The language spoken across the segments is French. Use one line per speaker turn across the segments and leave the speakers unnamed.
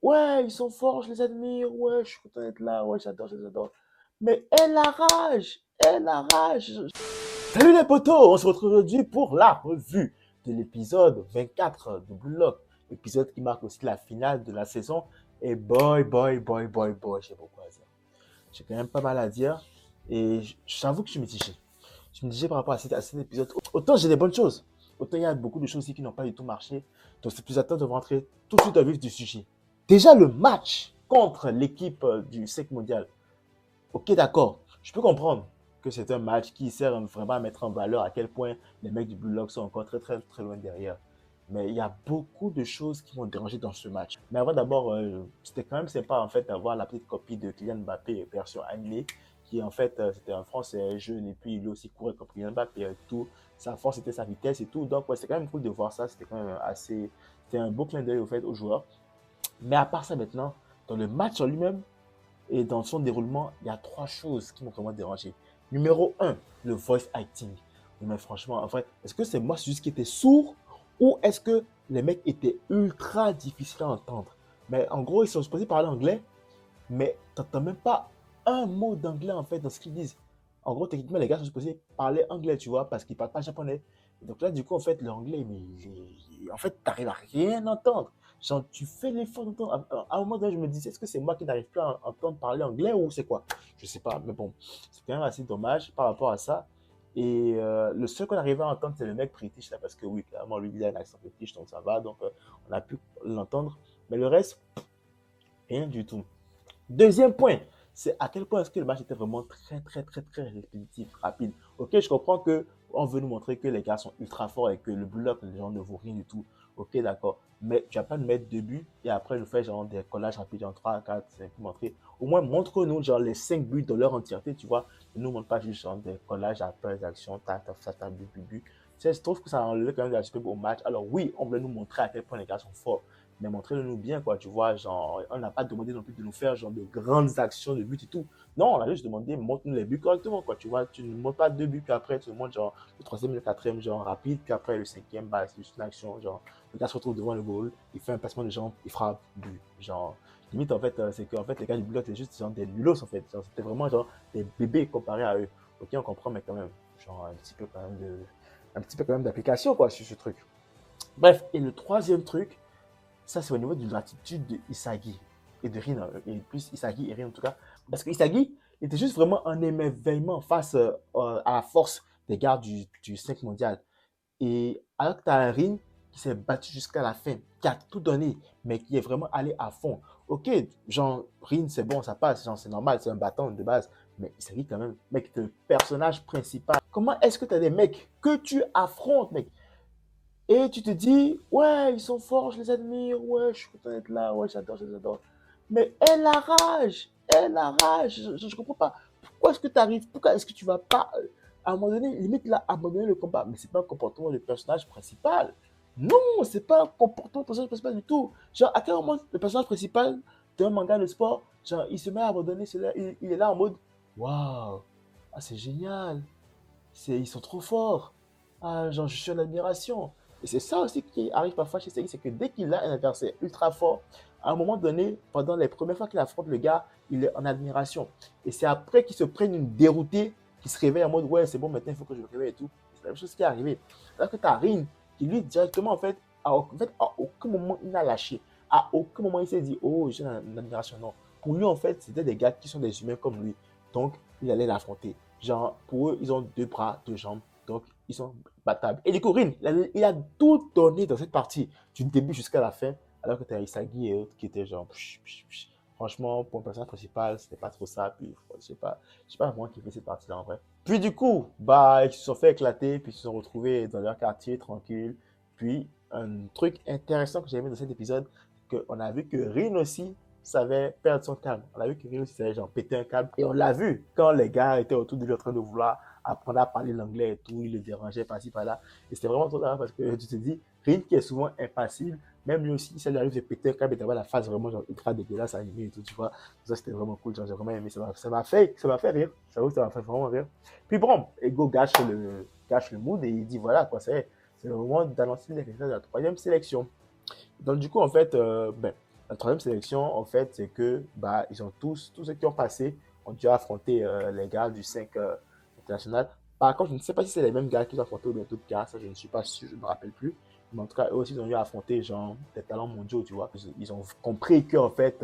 ouais, ils sont forts, je les admire, ouais, je suis content d'être là, ouais, j'adore, je les adore. Mais elle a rage, elle a rage. Salut les potos, on se retrouve aujourd'hui pour la revue de l'épisode 24 de Blue Lock, épisode qui marque aussi la finale de la saison. Et boy, j'ai beaucoup à dire. J'ai quand même pas mal à dire et j'avoue que je suis mitigé. Je me disais par rapport à cet épisode, autant j'ai des bonnes choses, autant il y a beaucoup de choses aussi qui n'ont pas du tout marché. Donc c'est plus à temps de rentrer tout de suite au vif du sujet. Déjà le match contre l'équipe du SEC mondial. Ok, d'accord, je peux comprendre que c'est un match qui sert vraiment à mettre en valeur à quel point les mecs du Blue Lock sont encore très loin derrière. Mais il y a beaucoup de choses qui m'ont dérangé dans ce match. Mais avant d'abord, c'était quand même sympa en fait d'avoir la petite copie de Kylian Mbappé version animée, qui en fait c'était un Français jeune et puis il aussi courait comme Kylian Mbappé et tout. Sa force c'était sa vitesse et tout. Donc ouais, c'était quand même cool de voir ça. C'était quand même assez, c'était un beau clin d'œil au fait aux joueurs. Mais à part ça maintenant, dans le match en lui-même, et dans son déroulement, il y a trois choses qui m'ont vraiment dérangé. Numéro un, le voice acting. Oui, mais franchement, en vrai, est-ce que c'est moi juste qui était sourd ou est-ce que les mecs étaient ultra difficiles à entendre? Mais en gros, ils sont supposés parler anglais, mais tu n'entends même pas un mot d'anglais en fait dans ce qu'ils disent. En gros, techniquement, les gars sont supposés parler anglais, tu vois, parce qu'ils ne parlent pas japonais. Donc là, du coup, en fait, l'anglais, mais en fait, tu n'arrives à rien entendre. Genre, tu fais l'effort d'entendre. À un moment donné, je me disais, est-ce que c'est moi qui n'arrive plus à entendre parler anglais ou c'est quoi? Je ne sais pas, mais bon, c'est quand même assez dommage par rapport à ça. Et le seul qu'on arrivait à entendre, c'est le mec british, là, parce que oui, clairement, lui, il a un accent british, donc ça va. Donc, on a pu l'entendre. Mais le reste, rien du tout. Deuxième point, c'est à quel point est-ce que le match était vraiment très répétitif, rapide. Ok, je comprends que on veut nous montrer que les gars sont ultra forts et que le bloc, les gens ne vaut rien du tout. Ok, d'accord. Mais tu vas pas nous mettre deux buts et après nous faire genre des collages rapides en 3, 4, 5 pour montrer. Au moins, montre-nous genre les 5 buts dans leur entièreté, tu vois. Ne nous montre pas juste genre des collages après les actions, but. Je trouve que ça enlève quand même de l'aspect au match. Alors oui, on veut nous montrer à quel point les gars sont forts, mais montrez-le-nous bien, quoi, tu vois, genre, on n'a pas demandé non plus de nous faire, genre, de grandes actions de but et tout. Non, on a juste demandé, montre-nous les buts correctement, quoi, tu vois, tu ne montres pas deux buts, puis après, tu nous montres, genre, le troisième et le quatrième, genre, rapide, puis après, le cinquième, bah, c'est juste une action, genre, le gars se retrouve devant le goal, il fait un passement de jambes, il frappe, but, genre, limite, en fait, c'est qu'en fait, les gars du bloc, c'est juste, genre, des nulos, en fait, genre, c'était vraiment, genre, des bébés comparés à eux. Ok, on comprend, mais quand même, genre, un petit peu quand même d'application, quoi, sur ce truc. Bref, et le troisième truc, ça, c'est au niveau de l'attitude de Isagi et de Rin, et plus Isagi et Rin en tout cas. Parce que Isagi était juste vraiment un émerveillement face à la force des gars du 5 mondial. Et alors que tu as un Rin qui s'est battu jusqu'à la fin, qui a tout donné, mais qui est vraiment allé à fond. Ok, genre, Rin, c'est bon, ça passe, genre, c'est normal, c'est un battant de base. Mais Isagi, quand même, mec, c'est le personnage principal. Comment est-ce que tu as des mecs que tu affrontes, mec? Et tu te dis, ouais, ils sont forts, je les admire, ouais, je suis content d'être là, ouais, j'adore, je les adore. Mais elle a rage, je comprends pas. Pourquoi est-ce que tu arrives, pourquoi est-ce que tu vas pas, à un moment donné, limite là, abandonner le combat? Mais c'est pas un comportement du personnage principal. Non, c'est pas un comportement du personnage principal du tout. Genre, à quel moment le personnage principal d'un manga de sport, genre, il se met à abandonner, il est là en mode, waouh, ah, c'est génial, ils sont trop forts. Ah, genre, je suis en admiration. Et c'est ça aussi qui arrive parfois chez Segi, c'est que dès qu'il a un adversaire ultra fort, à un moment donné, pendant les premières fois qu'il affronte le gars, il est en admiration. Et c'est après qu'il se prenne une déroutée, qu'il se réveille en mode ouais, c'est bon, maintenant il faut que je me réveille et tout. C'est la même chose qui est arrivée. Alors que tu as Rin, qui lui, directement, à aucun moment il n'a lâché. À aucun moment il s'est dit oh, j'ai une admiration. Non. Pour lui, en fait, c'était des gars qui sont des humains comme lui. Donc, il allait l'affronter. Genre, pour eux, ils ont deux bras, deux jambes. Donc, ils sont battables. Et du coup, Rin, il a tout donné dans cette partie, du début jusqu'à la fin, alors que tu as Isagi et autres qui étaient genre, franchement, pour le personnage principal, c'était pas trop ça. Puis, je sais pas vraiment qui fait cette partie-là en vrai. Puis, du coup, bah, ils se sont fait éclater, puis ils se sont retrouvés dans leur quartier tranquille. Puis, un truc intéressant que j'ai aimé dans cet épisode, qu'on a vu que Rin aussi savait perdre son calme. On a vu que Rin aussi savait genre péter un câble. Et on l'a vu quand les gars étaient autour de lui en train de vouloir apprendre à parler l'anglais et tout, il le dérangeait par-ci, par-là. Et c'était vraiment trop drôle parce que tu te dis, Rin qui est souvent impassible, même lui aussi, ça lui arrive de péter un câble et d'avoir la face vraiment genre ultra dégueulasse animée et tout, tu vois. Ça, c'était vraiment cool, genre, j'ai vraiment aimé, ça m'a fait rire, ça m'a fait vraiment rire. Puis bon, Ego gâche le mood et il dit, voilà, c'est le moment d'annoncer les résultats de la troisième sélection. Donc du coup, en fait, La troisième sélection, en fait, c'est que ils ont tous ceux qui ont passé, ont dû affronter les gars du 5 international. Par contre, je ne sais pas si c'est les mêmes gars qui ont affronté ou bien d'autres gars, ça je ne suis pas sûr, je ne me rappelle plus. Mais en tout cas, eux aussi, ils ont dû affronter genre, des talents mondiaux, tu vois. Ils ont compris qu'en fait,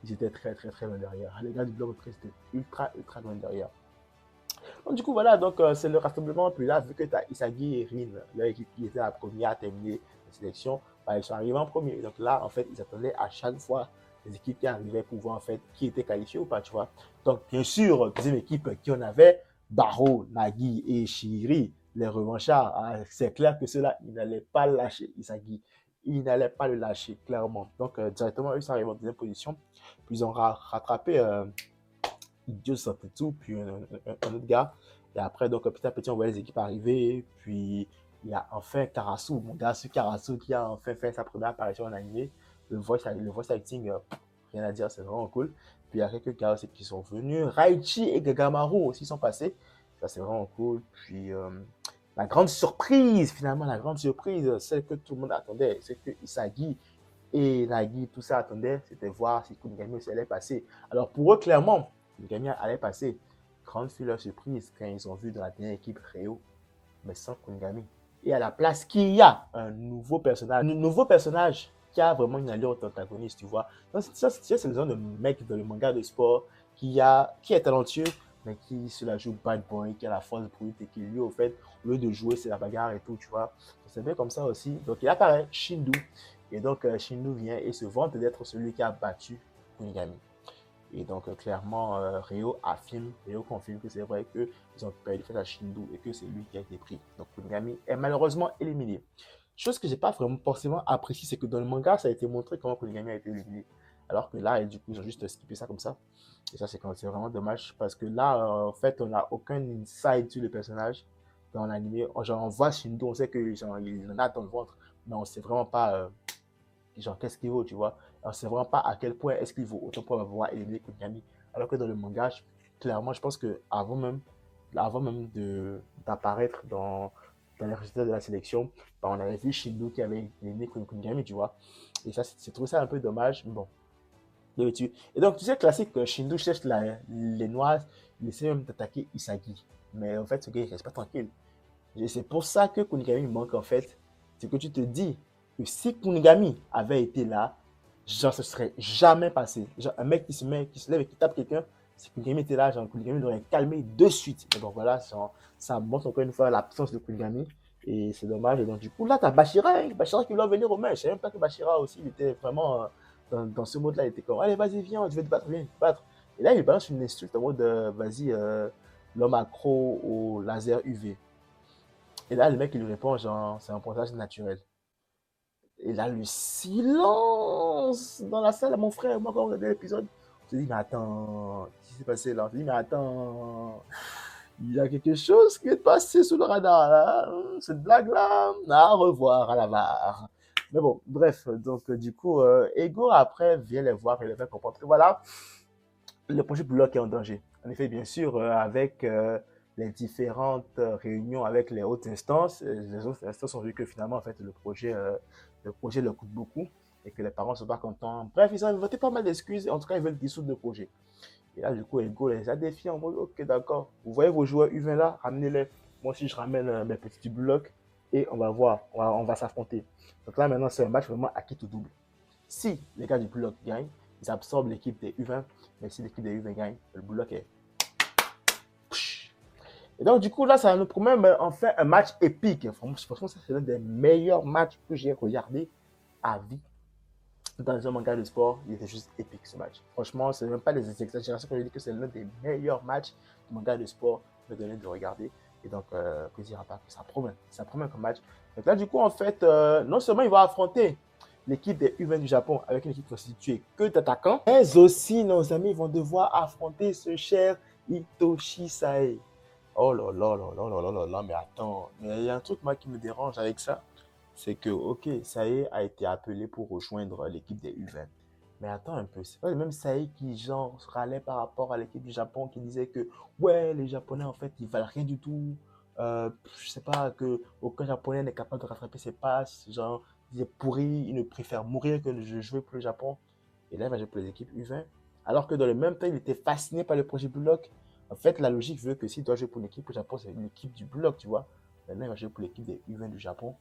ils étaient très, très, très loin derrière. Les gars du bloc étaient ultra, ultra loin derrière. Donc, du coup, voilà, donc c'est le rassemblement. Puis là, vu que tu as Isagi et Rin, leur équipe qui était la première à terminer la sélection, ils sont arrivés en premier. Donc là, en fait, ils attendaient à chaque fois les équipes qui arrivaient pour voir en fait qui était qualifié ou pas, tu vois. Donc, bien sûr, deuxième équipe qui en avait, Baro, Nagi et Shiri, les revanchards, c'est clair que ceux-là, ils n'allaient pas lâcher Isagi. Ils n'allaient pas le lâcher, clairement. Donc, directement, ils sont arrivés en deuxième position. Puis, ils ont rattrapé Dieu sortait tout, puis un autre gars. Et après, donc, petit à petit, on voit les équipes arriver. Puis, il y a enfin Karasu, mon gars, ce Karasu qui a enfin fait sa première apparition en animé. Le voice acting, rien à dire, c'est vraiment cool. Puis, il y a quelques gars aussi qui sont venus. Raichi et Gagamaru aussi sont passés. Ça, c'est vraiment cool. Puis, la grande surprise, finalement, la grande surprise, celle que tout le monde attendait, c'est que Isagi et Nagi, tout ça attendait, c'était voir si Kunigami aussi allait passer. Alors pour eux, clairement, Kunigami allait passer. Grande fut leur surprise quand ils ont vu dans la dernière équipe Ryo, mais sans Kunigami. Et à la place, qu'il y a un nouveau personnage qui a vraiment une allure d'antagoniste, tu vois. Donc, c'est le genre de mec dans le manga de sport qui est talentueux, mais qui se la joue bad boy, qui a la force brute et qui lui, au fait, au lieu de jouer, c'est la bagarre et tout, tu vois. C'est bien comme ça aussi. Donc il apparaît, Shindu. Et donc Shindu vient et se vante d'être celui qui a battu Kunigami. Et donc, clairement, Ryo confirme que c'est vrai qu'ils ont perdu face à Shindu et que c'est lui qui a été pris. Donc, Kunigami est malheureusement éliminé. Chose que j'ai pas vraiment forcément apprécié, c'est que dans le manga, ça a été montré comment Kunigami a été éliminé. Alors que là, et du coup, ils ont juste skippé ça comme ça. Et ça, c'est vraiment dommage parce que là, en fait, on n'a aucun insight sur le personnage dans l'anime. Genre, on voit Shindu, on sait que genre, il en a dans le ventre, mais on sait vraiment pas genre qu'est-ce qu'il vaut, tu vois. Alors, c'est vraiment pas à quel point est-ce qu'il vaut autant pour avoir éliminé Kunigami. Alors que dans le manga, clairement, je pense que avant même d'apparaître dans les résultats de la sélection, on avait vu Shindu qui avait éliminé Kunigami, tu vois. Et ça, c'est trouvé ça un peu dommage, mais bon. Et donc, tu sais, classique, Shindu cherche les noirs, il essaie même d'attaquer Isagi. Mais en fait, ce gars, il reste pas tranquille. Et c'est pour ça que Kunigami manque en fait. C'est que tu te dis que si Kunigami avait été là, genre, ce serait jamais passé. Genre, un mec qui se lève et qui tape quelqu'un, si Kunigami était là, genre, Kunigami l'aurait calmé de suite. Et donc voilà, ça montre encore une fois l'absence de Kunigami. Et c'est dommage. Et donc, du coup, là, tu as Bashira, hein, Bashira qui doit venir au match. Je ne savais même pas que Bashira aussi, il était vraiment dans ce mode-là. Il était comme, allez, vas-y, viens, je vais te battre, viens, te battre. Et là, il balance une insulte en mode, vas-y, l'homme accro au laser UV. Et là, le mec, il lui répond, genre, c'est un pointage naturel. Et là, le silence dans la salle, mon frère, moi, quand on regardait l'épisode, on se dit, mais attends, qu'est-ce qui s'est passé là? On se dit, mais attends, il y a quelque chose qui est passé sous le radar là. Cette blague-là, à revoir à la VAR. Mais bon, bref, donc du coup, Ego après vient les voir et les fait comprendre que voilà, le projet bloc est en danger. En effet, bien sûr, avec les différentes réunions avec les autres instances ont vu que finalement, en fait, le projet leur coûte beaucoup et que les parents ne sont pas contents. Bref, ils ont inventé pas mal d'excuses. En tout cas, ils veulent dissoudre le projet. Et là, du coup, Ego les a défiés en mode, ok, d'accord. Vous voyez vos joueurs U20 là, ramenez-les. Moi aussi, je ramène mes petits blocs et on va voir, on va s'affronter. Donc là, maintenant, c'est un match vraiment à qui tout double. Si les gars du bloc gagnent, ils absorbent l'équipe des U20. Mais si l'équipe des U20 gagne, le bloc est. Et donc, du coup, là, ça nous promet enfin un match épique. Franchement, ça, c'est l'un des meilleurs matchs que j'ai regardé à vie dans un manga de sport. Il était juste épique ce match. Franchement, ce n'est même pas des exagérations quand je dis que c'est l'un des meilleurs matchs de manga de sport que je donné de regarder. Et donc, plaisir à part que ça promet comme match. Donc là, du coup, en fait, non seulement il va affronter l'équipe des U20 du Japon avec une équipe constituée que d'attaquants, mais aussi nos amis vont devoir affronter ce cher Hitoshi Sae. Oh là là là là là là là là, mais attends, mais il y a un truc moi qui me dérange avec ça, c'est que ok, Sae a été appelé pour rejoindre l'équipe des U20. Mais attends un peu, c'est pas le même Sae qui genre râlait par rapport à l'équipe du Japon qui disait que ouais, les Japonais en fait ils valent rien du tout. Je sais pas que aucun Japonais n'est capable de rattraper ses passes, genre il est pourri, il ne préfère mourir que de jouer pour le Japon. Et là, il va jouer pour les équipes U20. Alors que dans le même temps, il était fasciné par le projet Block. En fait, la logique veut que s'il doit jouer pour une équipe au Japon, c'est une équipe du bloc, tu vois. Maintenant, il va jouer pour l'équipe des U20 du Japon.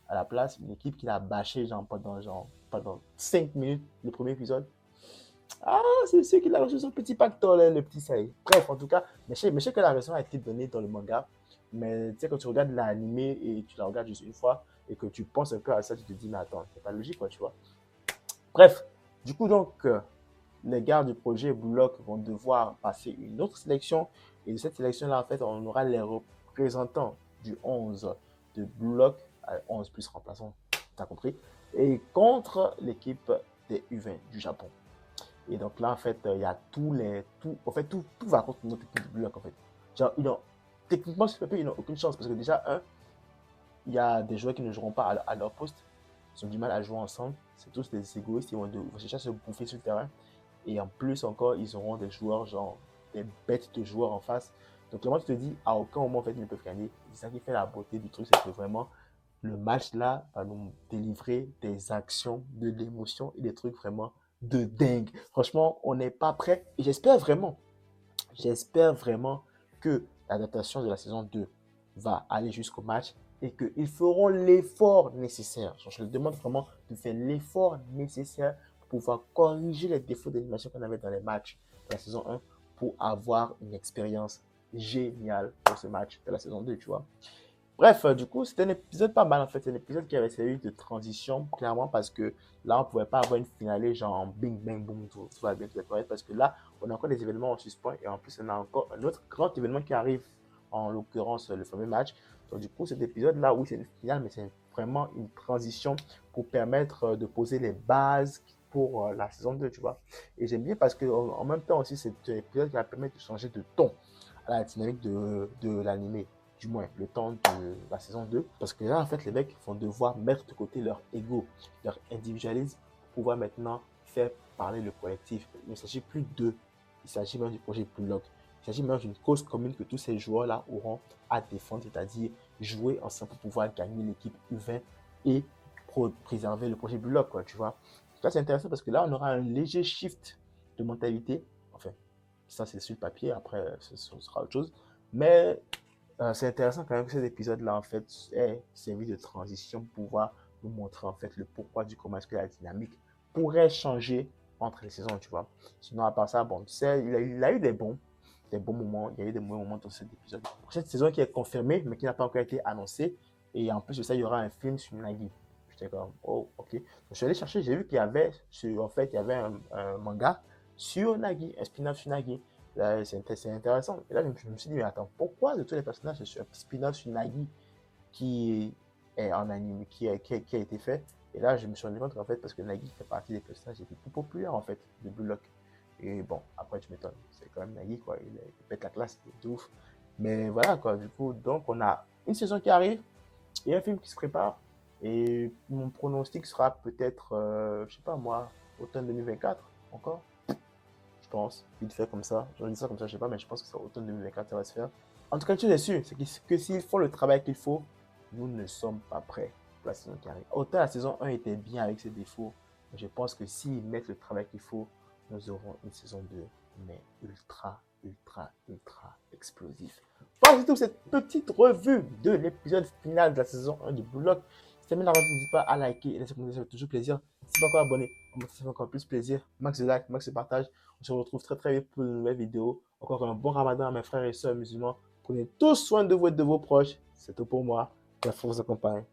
À la place, une équipe qu'il a bâché pendant 5 minutes, le premier épisode. Ah, c'est sûr qu'il a reçu son petit pactole, le petit ça y est. Bref, en tout cas, mais je sais que la raison a été donnée dans le manga. Mais tu sais, quand tu regardes l'animé et tu la regardes juste une fois et que tu penses un peu à ça, tu te dis, mais attends, c'est pas logique, quoi, tu vois. Bref, du coup, donc, les gars du projet Block vont devoir passer une autre sélection. Et de cette sélection-là, en fait, on aura les représentants du 11 de Block, 11 plus remplaçant, t'as compris, et contre l'équipe des U20 du Japon. Et donc là, en fait, il y a tout va contre notre équipe de Block, en fait. Genre, techniquement, sur le papier, ils n'ont aucune chance parce que déjà, il y a des joueurs qui ne joueront pas à leur poste. Ils ont du mal à jouer ensemble. C'est tous des égoïstes, ils vont chercher à se bouffer sur le terrain. Et en plus encore, ils auront des joueurs, genre des bêtes de joueurs en face. Donc vraiment, tu te dis, à aucun moment, en fait, ils ne peuvent gagner. C'est ça qui fait la beauté du truc, c'est que vraiment, le match là va nous délivrer des actions, de l'émotion et des trucs vraiment de dingue. Franchement, on n'est pas prêt. Et j'espère vraiment que l'adaptation de la saison 2 va aller jusqu'au match et qu'ils feront l'effort nécessaire. Je leur demande vraiment de faire l'effort nécessaire pour pouvoir corriger les défauts d'animation qu'on avait dans les matchs de la saison 1 pour avoir une expérience géniale pour ce match de la saison 2, tu vois. Bref, du coup, c'était un épisode pas mal en fait. C'est un épisode qui avait servi de transition, clairement, parce que là, on ne pouvait pas avoir une finale genre bing, bang, boom, tout va bien, tout va correct, parce que là, on a encore des événements en suspens et en plus, on a encore un autre grand événement qui arrive, en l'occurrence, le fameux match. Donc, du coup, cet épisode-là, oui, c'est une finale, mais c'est vraiment une transition pour permettre de poser les bases pour la saison 2, tu vois. Et j'aime bien parce qu'en même temps aussi, c'est un épisode qui va permettre de changer de ton à la dynamique de l'animé, du moins le temps de la saison 2. Parce que là, en fait, les mecs vont devoir mettre de côté leur ego, leur individualisme, pour pouvoir maintenant faire parler le collectif. Il ne s'agit plus d'eux, il s'agit même du projet Block. Il s'agit même d'une cause commune que tous ces joueurs-là auront à défendre, c'est-à-dire jouer ensemble pour pouvoir gagner l'équipe U20 et préserver le projet Block, quoi, tu vois. Ça, c'est intéressant parce que là, on aura un léger shift de mentalité. Enfin, ça, c'est sur le papier, après, ce sera autre chose. Mais c'est intéressant quand même que cet épisode-là, en fait, ait servi de transition pour pouvoir nous montrer, en fait, le pourquoi du comment est-ce que la dynamique pourrait changer entre les saisons, tu vois. Sinon, à part ça, bon, tu sais, il a eu des bons moments, il y a eu des mauvais moments dans cet épisode. Pour cette saison qui est confirmée, mais qui n'a pas encore été annoncée, et en plus de ça, il y aura un film sur Nagi. J'étais comme, oh, ok. Donc, je suis allé chercher, j'ai vu qu'il y avait, en fait, il y avait un manga sur Nagi, un spin-off sur Nagi. Là, c'est intéressant. Et là, je me suis dit, mais attends, pourquoi de tous les personnages, c'est un spin-off sur Nagi qui est en anime, qui a été fait? Et là, je me suis rendu compte qu'en fait, parce que Nagi fait partie des personnages les plus populaires, en fait, de Blue Lock. Et bon, après, tu m'étonnes, c'est quand même Nagi, quoi. Il pète la classe, c'est ouf. Mais voilà, quoi. Du coup, donc, on a une saison qui arrive et un film qui se prépare. Et mon pronostic sera peut-être, je sais pas moi, automne 2024, encore je pense, vite fait comme ça. J'en dis ça comme ça, je sais pas, mais je pense que c'est automne 2024, ça va se faire. En tout cas, tu es sûr, c'est que s'ils font le travail qu'il faut, nous ne sommes pas prêts pour la saison qui arrive. Autant la saison 1 était bien avec ses défauts, mais je pense que s'ils mettent le travail qu'il faut, nous aurons une saison 2, mais ultra, ultra, ultra explosif. Voilà, c'est tout cette petite revue de l'épisode final de la saison 1 du Block. Si tu aimé la revue, n'hésite pas à liker et laisser un commentaire, ça fait toujours plaisir. Si tu n'es pas encore abonné, ça fait encore plus plaisir. Max de like, max de partage. On se retrouve très très vite pour une nouvelle vidéo. Encore un bon ramadan à mes frères et sœurs musulmans. Prenez tous soin de vous et de vos proches. C'est tout pour moi. Que la force vous accompagne.